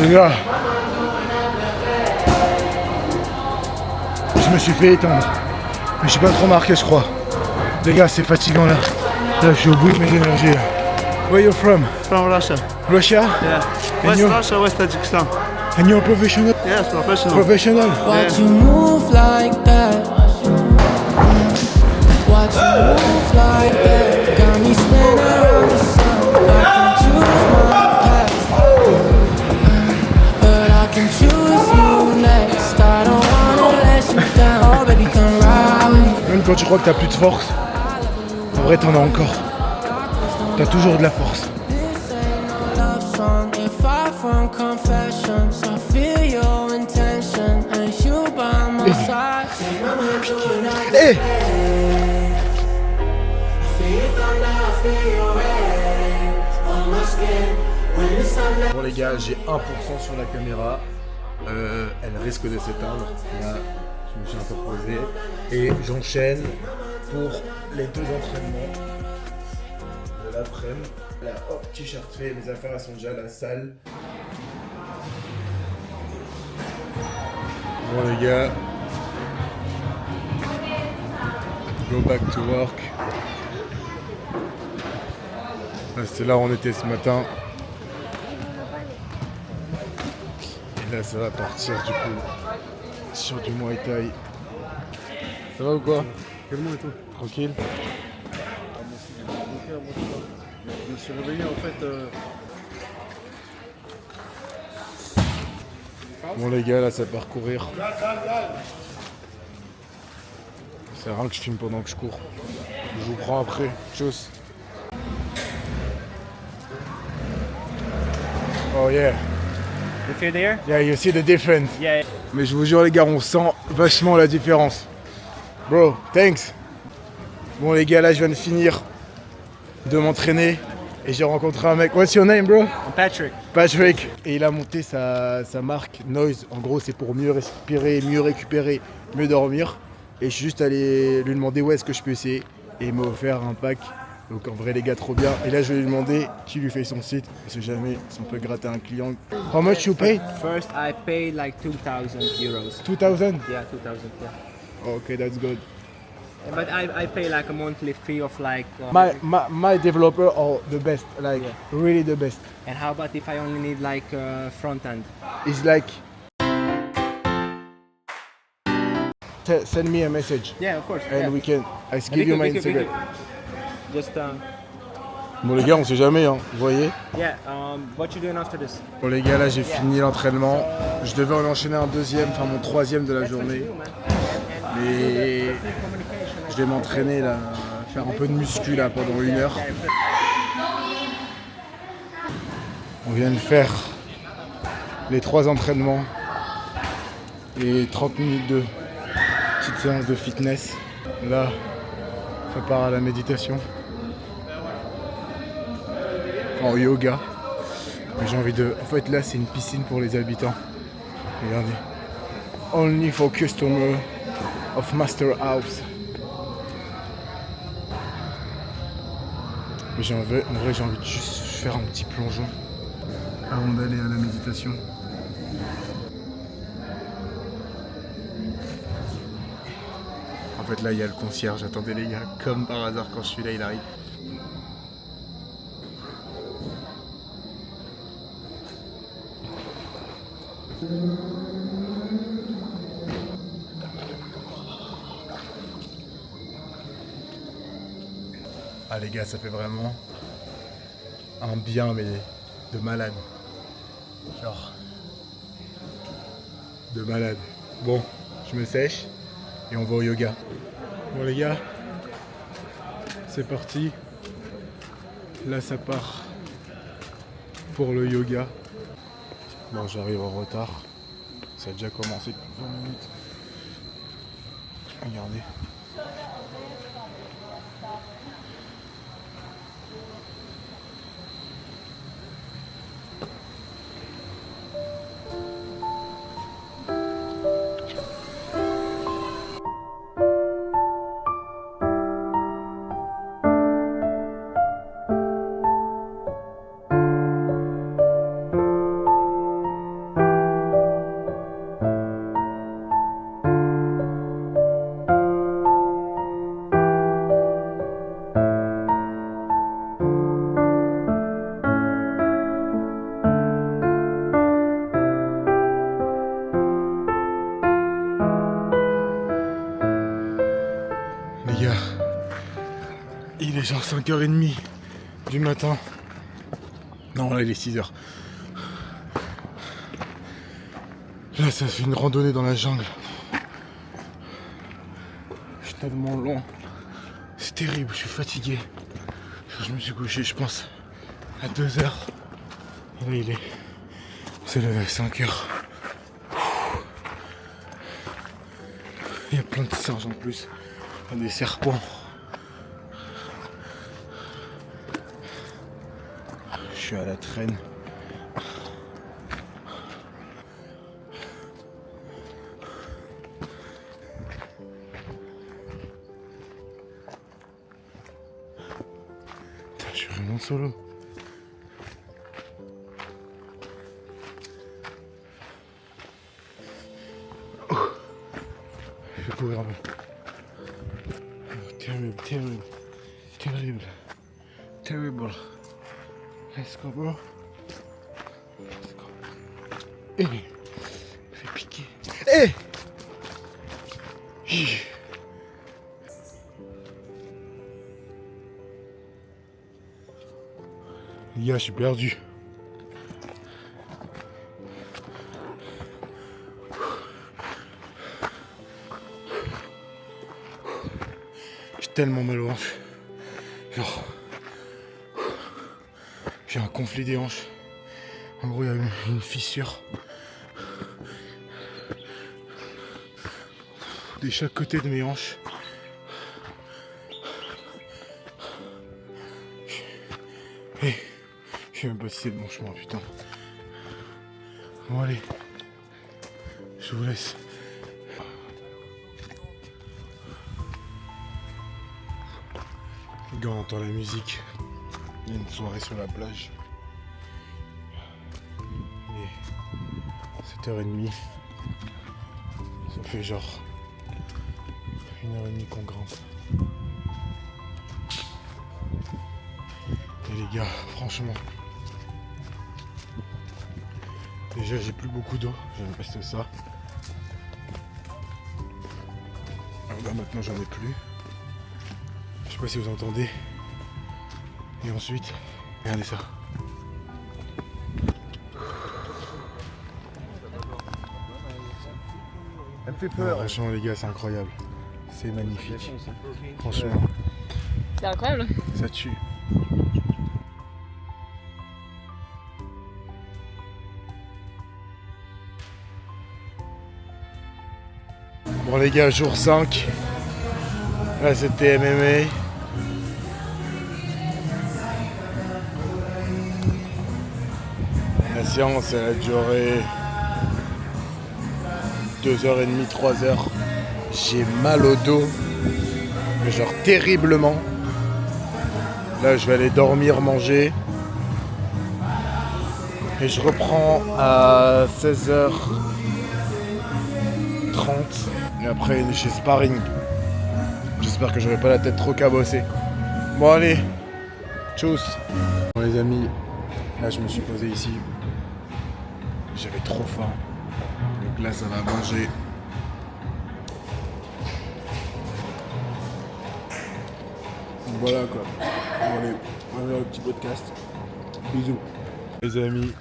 Les gars, je me suis fait éteindre. Mais j'ai pas trop marqué, je crois. Les gars, c'est fatigant là. Là, je suis au bout de mes énergies. Là. Where you from? From Russia. Russia? Yeah. West Russia, West Tajikistan. And you're professional? Yes, professional. Professional? Watch you move like that. Watch you move like that. Got me spinning around the sun. I can choose my path, but I can choose you next. I don't wanna let you down. Oh baby, come ride. Même quand tu crois que t'as plus de force, en vrai t'en as encore. T'as toujours de la force. This ain't no love song, ain't far from confessions. I feel your intention, and you by my side. Hey! Bon les gars, j'ai 1% sur la caméra. Elle risque de s'éteindre. Là, je me suis interposé. Et j'enchaîne pour les 2 entraînements de l'après-midi. Là, hop, t-shirt fait, mes affaires elles sont déjà à la salle. Bon les gars, go back to work. C'est là où on était ce matin. Et là ça va partir du coup sur du Muay Thai. Ça va ou quoi? Calme-moi et toi. Tranquille? Je me suis réveillé en fait. Bon les gars, là ça part courir. C'est rare que je filme pendant que je cours. Je vous prends après. Tchuss. Oh yeah. You feel there? Yeah, you see the difference. Yeah. Mais je vous jure les gars, on sent vachement la différence. Bro, thanks. Bon les gars, là je viens de finir de m'entraîner et j'ai rencontré un mec. What's your name, bro? I'm Patrick. Patrick. Et il a monté sa marque Noise. En gros, c'est pour mieux respirer, mieux récupérer, mieux dormir. Et je suis juste allé lui demander où est-ce que je peux essayer. Et il m'a offert un pack. Donc en vrai les gars, trop bien. Et là je vais lui demander qui lui fait son site. On sait jamais si on peut gratter un client. How much you pay? First, I paid like 2,000 euros. 2000? Yeah, 2,000. Yeah. Okay, that's good. But I pay like a monthly fee of like. My developer are the best, like Yeah. really the best. And how about if I only need like front end? It's like send me a message Yeah, of course. and yeah. we can. I And give you my we could- Instagram. Just Bon les gars, on sait jamais, hein. Vous voyez. yeah. What you doing after this? Bon les gars, là j'ai fini l'entraînement. Je devais en enchaîner un deuxième, enfin mon troisième de la journée. Mais je vais m'entraîner là, faire un peu de muscu là pendant 1 heure. On vient de faire les 3 entraînements et 30 minutes de petite séance de fitness. Là, ça part à la méditation. En yoga. Mais j'ai envie de... En fait là c'est une piscine pour les habitants. Regardez. Only for customer of Master House. Mais en vrai j'ai envie de juste faire un petit plongeon avant d'aller à la méditation. En fait là il y a le concierge, attendez les gars, comme par hasard quand je suis là il arrive. Ah les gars, ça fait vraiment un bien mais de malade. Genre de malade. Bon, je me sèche et on va au yoga. Bon les gars, c'est parti. Là ça part pour le yoga. Bon, j'arrive en retard. Ça a déjà commencé depuis 20 minutes. Regardez. est genre 5h30 du matin. Non, là il est 6h. Là ça fait une randonnée dans la jungle. Je suis tellement long. C'est terrible, je suis fatigué. Je me suis couché je pense à 2h. Et là il est... C'est levé à 5h. Il y a plein de singes en plus. Il y a des serpents. Je suis à la traîne. Putain, je suis vraiment solo. Je vais courir un peu. Terrible, terrible, terrible, terrible. Let's go, bro. Let's go. Eh, fais piquer. Eh. Les gars, je suis perdu. J'ai tellement mal aux hanches. Genre, j'ai un conflit des hanches. En gros, il y a une fissure de chaque côté de mes hanches. Et je sais même pas si c'est le bon chemin, putain. Bon, allez, je vous laisse. Les gars, on entend la musique. Il y a une soirée sur la plage. Il est 7h30. Ça fait genre 1h30 qu'on grimpe. Et les gars, franchement, déjà j'ai plus beaucoup d'eau, j'avais resté ça. Alors là maintenant j'en ai plus. Je sais pas si vous entendez. Et ensuite, regardez ça. Elle me fait peur. Franchement les gars, c'est incroyable. C'est magnifique. Franchement, C'est incroyable. ça tue. Bon les gars, jour 5. Là c'était MMA. La séance elle a duré 2h30, 3h. J'ai mal au dos. Mais genre terriblement. Là je vais aller dormir, manger. Et je reprends à 16h30. Et après chez Sparring. J'espère que j'aurai pas la tête trop cabossée. Bon allez, tchuss. Bon les amis, là je me suis posé ici. J'avais trop faim. Donc là ça va manger. Donc voilà quoi. Bon allez, on va faire le petit podcast. Bisous. Les amis.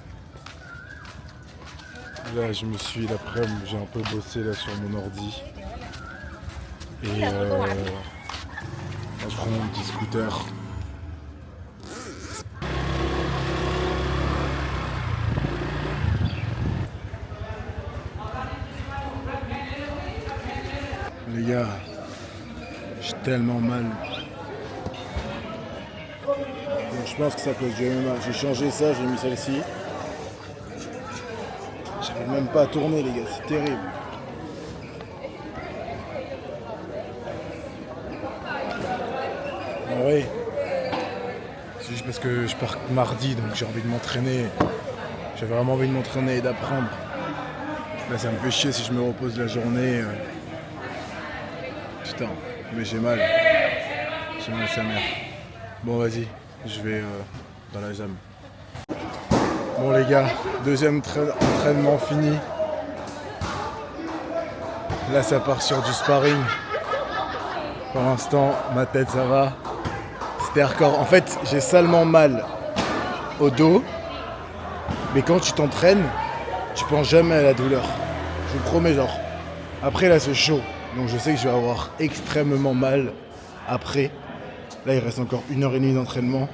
Là je me suis l'après-midi, j'ai un peu bossé là sur mon ordi. Et là, je prends mon petit scooter. Les gars, j'ai tellement mal. Donc, je pense que c'est à cause du MMA. J'ai changé ça, j'ai mis celle-ci. J'arrive même pas à tourner les gars, c'est terrible. Ah oui. C'est juste parce que je pars mardi, donc j'ai envie de m'entraîner. J'ai vraiment envie de m'entraîner et d'apprendre. Là ça me fait chier si je me repose la journée. Putain, mais j'ai mal. J'ai mal sa mère. Bon vas-y, je vais dans la jam. Bon les gars, deuxième entraînement fini. Là ça part sur du sparring. Pour l'instant, ma tête ça va. C'était hardcore. En fait, j'ai salement mal au dos, mais quand tu t'entraînes, tu penses jamais à la douleur. Je vous promets, genre. Après, là, c'est chaud. Donc, je sais que je vais avoir extrêmement mal après. Là, il reste encore 1h30 d'entraînement.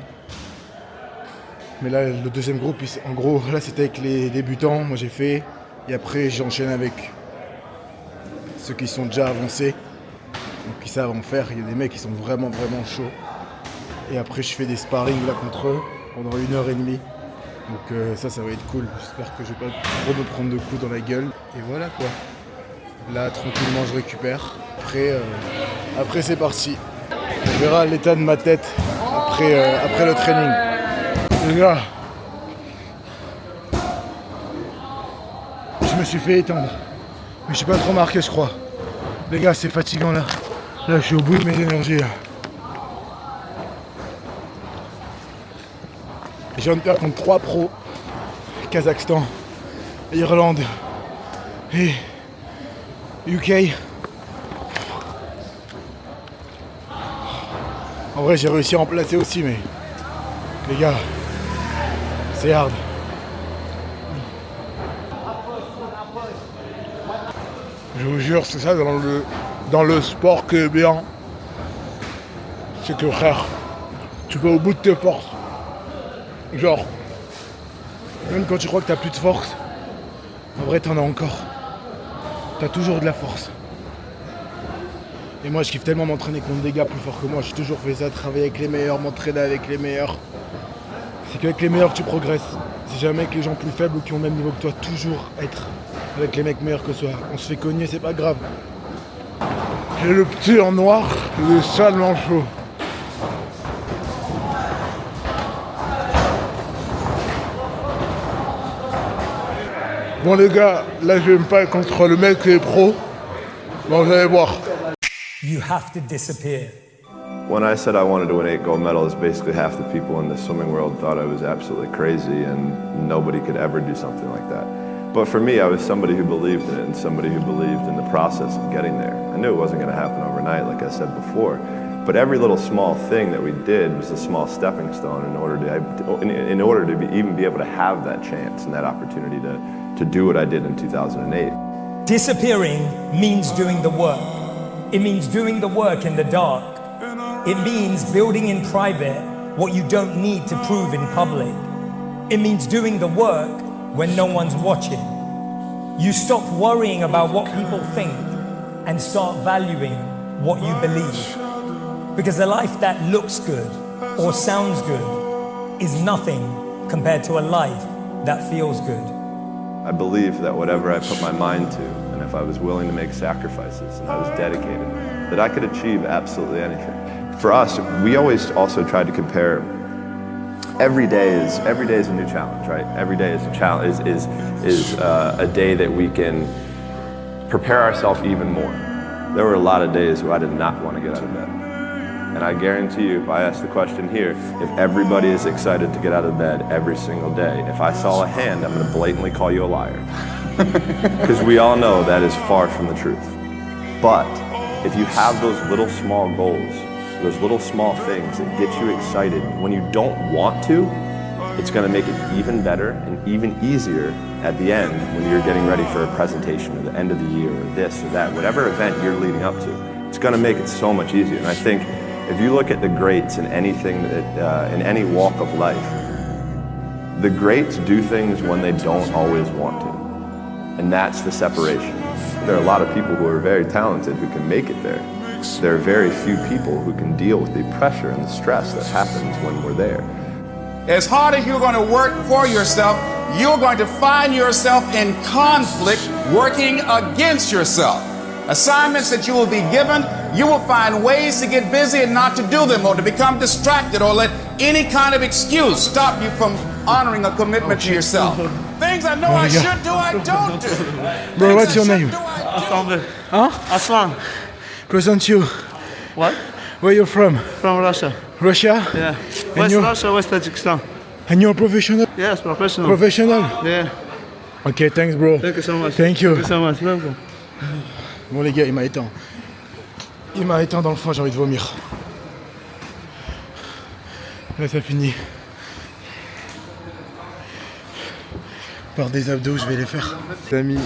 Mais là, le deuxième groupe, en gros, là, c'était avec les débutants. Moi, j'ai fait. Et après, j'enchaîne avec ceux qui sont déjà avancés. Donc, qui savent en faire. Il y a des mecs qui sont vraiment, vraiment chauds. Et après, je fais des sparring là contre eux pendant 1h30. Donc ça va être cool. J'espère que je vais pas trop me prendre de coups dans la gueule. Et voilà quoi. Là, tranquillement, je récupère. Après c'est parti. On verra l'état de ma tête après le training. Les gars, je me suis fait étendre. Mais je suis pas trop marqué, je crois. Les gars, c'est fatigant là. Là, je suis au bout de mes énergies là. Je viens de perdre contre 3 pros, Kazakhstan, Irlande et UK. En vrai, j'ai réussi à en placer aussi, mais les gars, c'est hard. Je vous jure, c'est ça dans le sport que bien, c'est que frère, tu vas au bout de tes forces. Genre, même quand tu crois que t'as plus de force, en vrai t'en as encore. T'as toujours de la force. Et moi je kiffe tellement m'entraîner contre des gars plus forts que moi. J'ai toujours fait ça, travailler avec les meilleurs, m'entraîner avec les meilleurs. C'est qu'avec les meilleurs que tu progresses. C'est jamais avec les gens plus faibles ou qui ont le même niveau que toi. Toujours être avec les mecs meilleurs que toi. On se fait cogner, c'est pas grave. J'ai le petit en noir, il est salement chaud. Bon les gars, là je vais me battre contre le mec qui est pro. Bon, vous allez voir. You have to disappear. When I said I wanted to win 8 gold medals, basically half the people in the swimming world thought I was absolutely crazy and nobody could ever do something like that. But for me, I was somebody who believed in it and somebody who believed in the process of getting there. I knew it wasn't going to happen overnight, like I said before. But every little small thing that we did was a small stepping stone in order to even be able to have that chance and that opportunity to do what I did in 2008. Disappearing means doing the work. It means doing the work in the dark. It means building in private what you don't need to prove in public. It means doing the work when no one's watching. You stop worrying about what people think and start valuing what you believe. Because a life that looks good or sounds good is nothing compared to a life that feels good. I believe that whatever I put my mind to, and if I was willing to make sacrifices and I was dedicated, that I could achieve absolutely anything. For us, we always also tried to compare. Every day is a new challenge, right? Every day is a challenge, is a day that we can prepare ourselves even more. There were a lot of days where I did not want to get out of bed. And I guarantee you, if I ask the question here, if everybody is excited to get out of bed every single day, if I saw a hand, I'm going to blatantly call you a liar. Because we all know that is far from the truth. But if you have those little small goals, those little small things that get you excited when you don't want to, it's going to make it even better and even easier at the end when you're getting ready for a presentation or the end of the year or this or that, whatever event you're leading up to. It's going to make it so much easier. And I think if you look at the greats in anything that, in any walk of life, the greats do things when they don't always want to. And that's the separation. There are a lot of people who are very talented who can make it there. There are very few people who can deal with the pressure and the stress that happens when we're there. As hard as you're going to work for yourself, you're going to find yourself in conflict working against yourself. Assignments that you will be given, you will find ways to get busy and not to do them or to become distracted or let any kind of excuse stop you from honoring a commitment to yourself. Things I know I should do, I don't do. Bro, what's your name? Aslan. Huh? Aslan. Present you. What? Where you from? From Russia. Russia? Yeah. And West you? Russia, West Tajikistan. And you're professional? Yes, professional. Professional? Yeah. Ok, thanks bro. Thank you so much. Thank you. Thank you so much. Welcome. Bon les gars, il m'a éteint. Il m'a éteint dans le fond, j'ai envie de vomir. Là, ça finit. Par des abdos, je vais les faire. Les amis,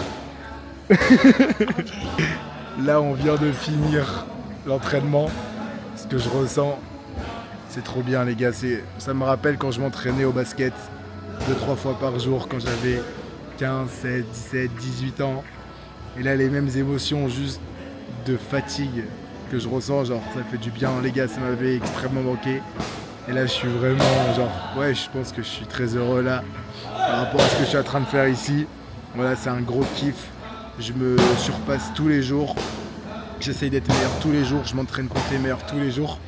là, on vient de finir l'entraînement. Ce que je ressens, c'est trop bien, les gars. Ça me rappelle quand je m'entraînais au basket 2-3 fois par jour quand j'avais 15, 16, 17, 18 ans. Et là, les mêmes émotions juste de fatigue que je ressens, genre ça fait du bien, les gars, ça m'avait extrêmement manqué. Et là, je suis vraiment, genre, ouais, je pense que je suis très heureux là par rapport à ce que je suis en train de faire ici. Voilà, c'est un gros kiff. Je me surpasse tous les jours. J'essaye d'être meilleur tous les jours. Je m'entraîne contre les meilleurs tous les jours.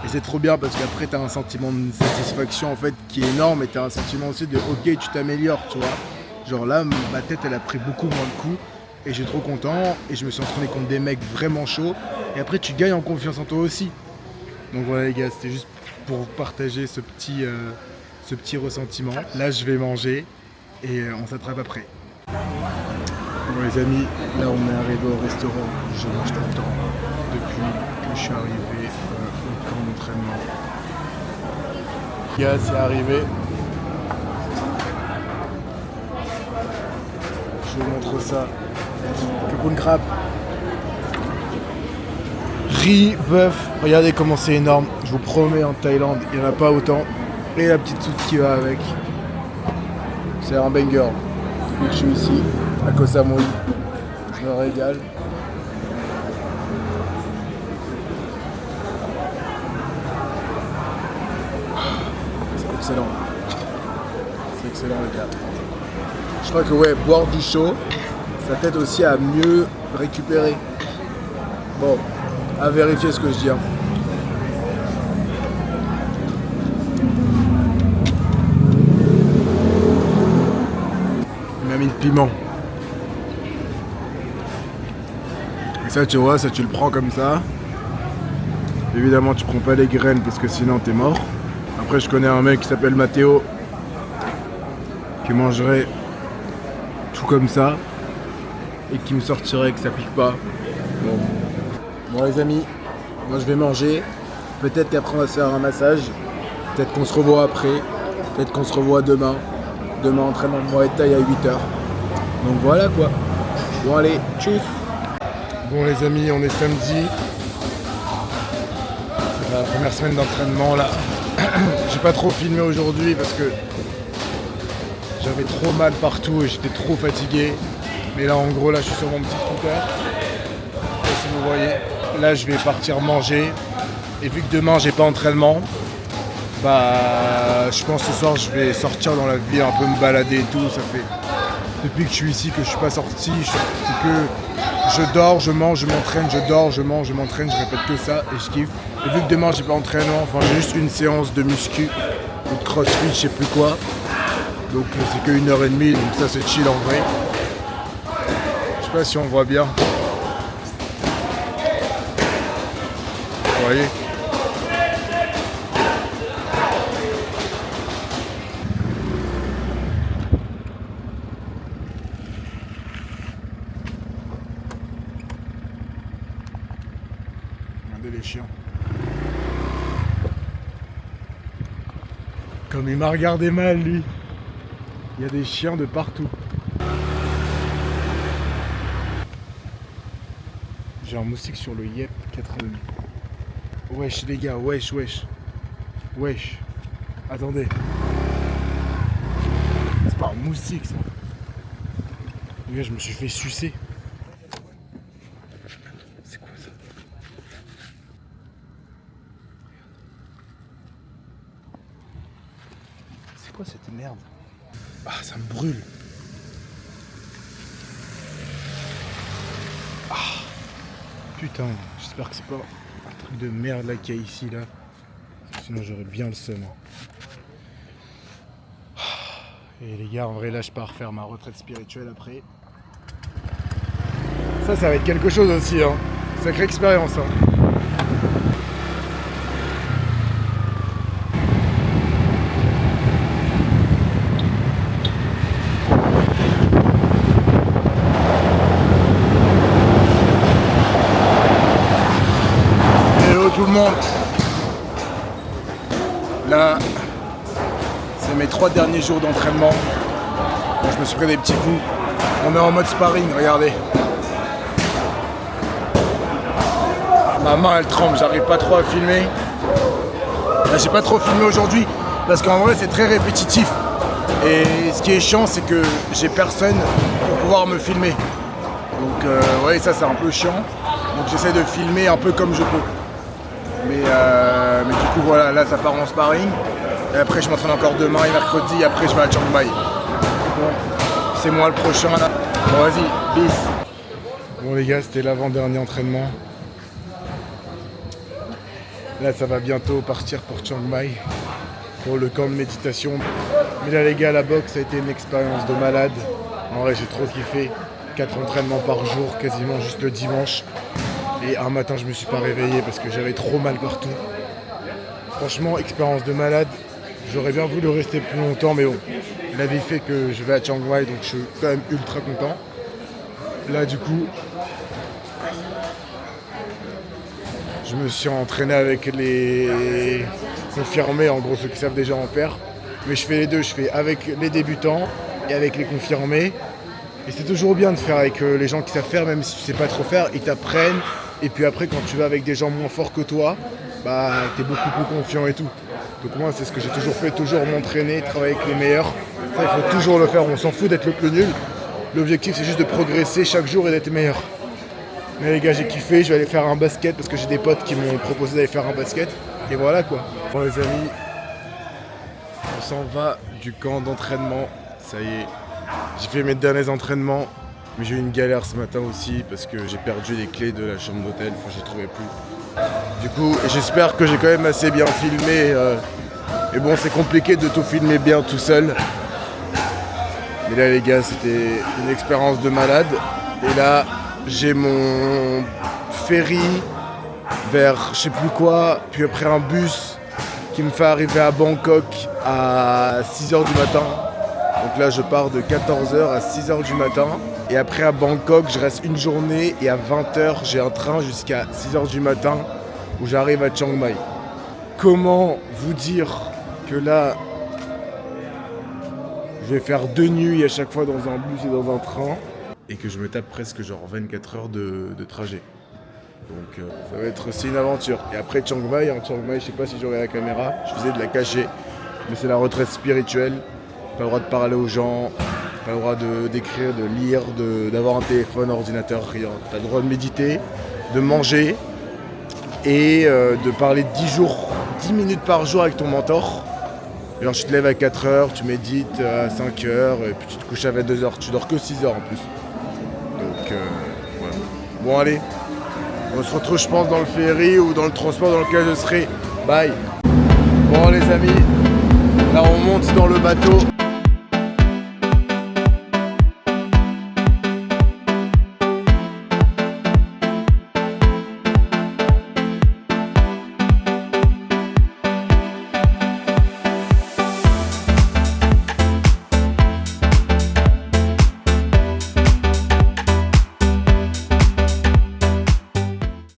Et c'est trop bien parce qu'après, tu as un sentiment de satisfaction en fait qui est énorme. Et tu as un sentiment aussi de ok, tu t'améliores, tu vois. Genre là, ma tête, elle a pris beaucoup moins de coups. Et je suis trop content. Et je me suis entraîné contre des mecs vraiment chauds. Et après, tu gagnes en confiance en toi aussi. Donc voilà, les gars, c'était juste pour partager ce petit ressentiment. Là, je vais manger et on s'attrape après. Bon les amis, là on est arrivé au restaurant. Je mange tout le temps depuis que je suis arrivé au camp d'entraînement. Les gars, c'est arrivé. Je vous montre ça. Kapun Krab. Riz, bœuf, regardez comment c'est énorme. Je vous promets, en Thaïlande, il n'y en a pas autant. Et la petite soupe qui va avec. C'est un banger. Depuis que je suis ici, à Koh Samui, je me régale. C'est excellent. C'est excellent, les gars. Je crois que ouais, boire du chaud, ça t'aide aussi à mieux récupérer. Bon, à vérifier ce que je dis. Hein. Il m'a mis le piment. Et ça, tu vois, ça tu le prends comme ça. Évidemment, tu prends pas les graines parce que sinon t'es mort. Après, je connais un mec qui s'appelle Mathéo qui mangerait tout comme ça et qui me sortirait que ça pique pas. Bon les amis, moi je vais manger. Peut-être qu'après on va se faire un massage. Peut-être qu'on se revoit après. Peut-être qu'on se revoit demain. Demain entraînement de Muay Thai à 8h. Donc voilà quoi. Bon allez, tchuss. Bon les amis, on est samedi. C'est la première semaine d'entraînement là. J'ai pas trop filmé aujourd'hui parce que j'avais trop mal partout et j'étais trop fatigué. Mais là en gros là je suis sur mon petit scooter. Et si vous voyez, là je vais partir manger. Et vu que demain j'ai pas entraînement, bah je pense ce soir je vais sortir dans la ville, un peu me balader et tout. Ça fait depuis que je suis ici que je suis pas sorti, c'est que je dors, je mange, je m'entraîne, je dors, je mange, je m'entraîne, je répète que ça et je kiffe. Et vu que demain j'ai pas entraînement, enfin j'ai juste une séance de muscu ou de crossfit, je sais plus quoi. Donc c'est que 1h30, donc ça c'est chill en vrai. Je sais pas si on voit bien. Vous voyez ? Regardez les chiens. Comme il m'a regardé mal lui. Il y a des chiens de partout. J'ai un moustique sur le Yep 4,5. Wesh les gars, wesh. Wesh. Attendez. C'est pas un moustique ça. Les gars, je me suis fait sucer. C'est quoi ça? C'est quoi cette merde? Ah, ça me brûle. Ah. Putain, j'espère que c'est pas un truc de merde là qu'il y a ici là. Sinon j'aurais bien le seum. Et les gars, en vrai là je pars faire ma retraite spirituelle après. Ça va être quelque chose aussi hein. Sacrée expérience hein. Hello tout le monde. Là 3 derniers jours d'entraînement. Bon, je me suis pris des petits coups. On est en mode sparring, regardez. Ma main elle tremble, j'arrive pas trop à filmer. Là, j'ai pas trop filmé aujourd'hui parce qu'en vrai c'est très répétitif. Et ce qui est chiant c'est que j'ai personne pour pouvoir me filmer. Donc ouais, ça c'est un peu chiant. Donc j'essaie de filmer un peu comme je peux. Mais du coup voilà, là ça part en sparring. Et après je m'entraîne encore demain et mercredi. Et après je vais à Chiang Mai. Bon, c'est moi le prochain là. Bon vas-y, peace. Bon les gars, c'était l'avant-dernier entraînement. Là ça va bientôt partir pour Chiang Mai. Pour le camp de méditation. Mais là les gars, la boxe ça a été une expérience de malade. En vrai j'ai trop kiffé. 4 entraînements par jour, quasiment juste le dimanche. Et un matin je me suis pas réveillé parce que j'avais trop mal partout. Franchement, expérience de malade. J'aurais bien voulu rester plus longtemps, mais bon, la vie fait que je vais à Chiang Mai, donc je suis quand même ultra content. Là du coup, je me suis entraîné avec les confirmés, en gros ceux qui savent déjà en faire. Mais je fais les deux, je fais avec les débutants et avec les confirmés. Et c'est toujours bien de faire avec les gens qui savent faire, même si tu sais pas trop faire, ils t'apprennent. Et puis après, quand tu vas avec des gens moins forts que toi, bah t'es beaucoup plus confiant et tout. Donc moi, c'est ce que j'ai toujours fait, toujours m'entraîner, travailler avec les meilleurs. Ça, il faut toujours le faire, on s'en fout d'être le plus nul. L'objectif, c'est juste de progresser chaque jour et d'être meilleur. Mais les gars, j'ai kiffé, je vais aller faire un basket parce que j'ai des potes qui m'ont proposé d'aller faire un basket. Et voilà quoi. Bon les amis, on s'en va du camp d'entraînement, ça y est. J'ai fait mes derniers entraînements, mais j'ai eu une galère ce matin aussi parce que j'ai perdu les clés de la chambre d'hôtel, enfin j'y trouvais plus. Du coup, j'espère que j'ai quand même assez bien filmé. Et bon, c'est compliqué de tout filmer bien tout seul. Mais là les gars, c'était une expérience de malade. Et là, j'ai mon ferry vers je sais plus quoi, puis après un bus qui me fait arriver à Bangkok à 6h du matin. Donc là je pars de 14h à 6h du matin. Et après à Bangkok je reste une journée et à 20h j'ai un train jusqu'à 6h du matin où j'arrive à Chiang Mai. Comment vous dire que là je vais faire 2 nuits à chaque fois dans un bus et dans un train et que je me tape presque genre 24 heures de trajet. Donc ça va être aussi une aventure. Et après Chiang Mai, je sais pas si j'aurai la caméra, je faisais de la cacher, mais c'est la retraite spirituelle. Pas le droit de parler aux gens, pas le droit d'écrire, de lire, d'avoir un téléphone, ordinateur, rien. T'as le droit de méditer, de manger et de parler 10 minutes par jour avec ton mentor. Genre tu te lèves à 4h, tu médites à 5h et puis tu te couches à 22h. Tu dors que 6h en plus. Donc voilà. Bon allez, on se retrouve je pense dans le ferry ou dans le transport dans lequel je serai. Bye. Bon les amis, là on monte dans le bateau.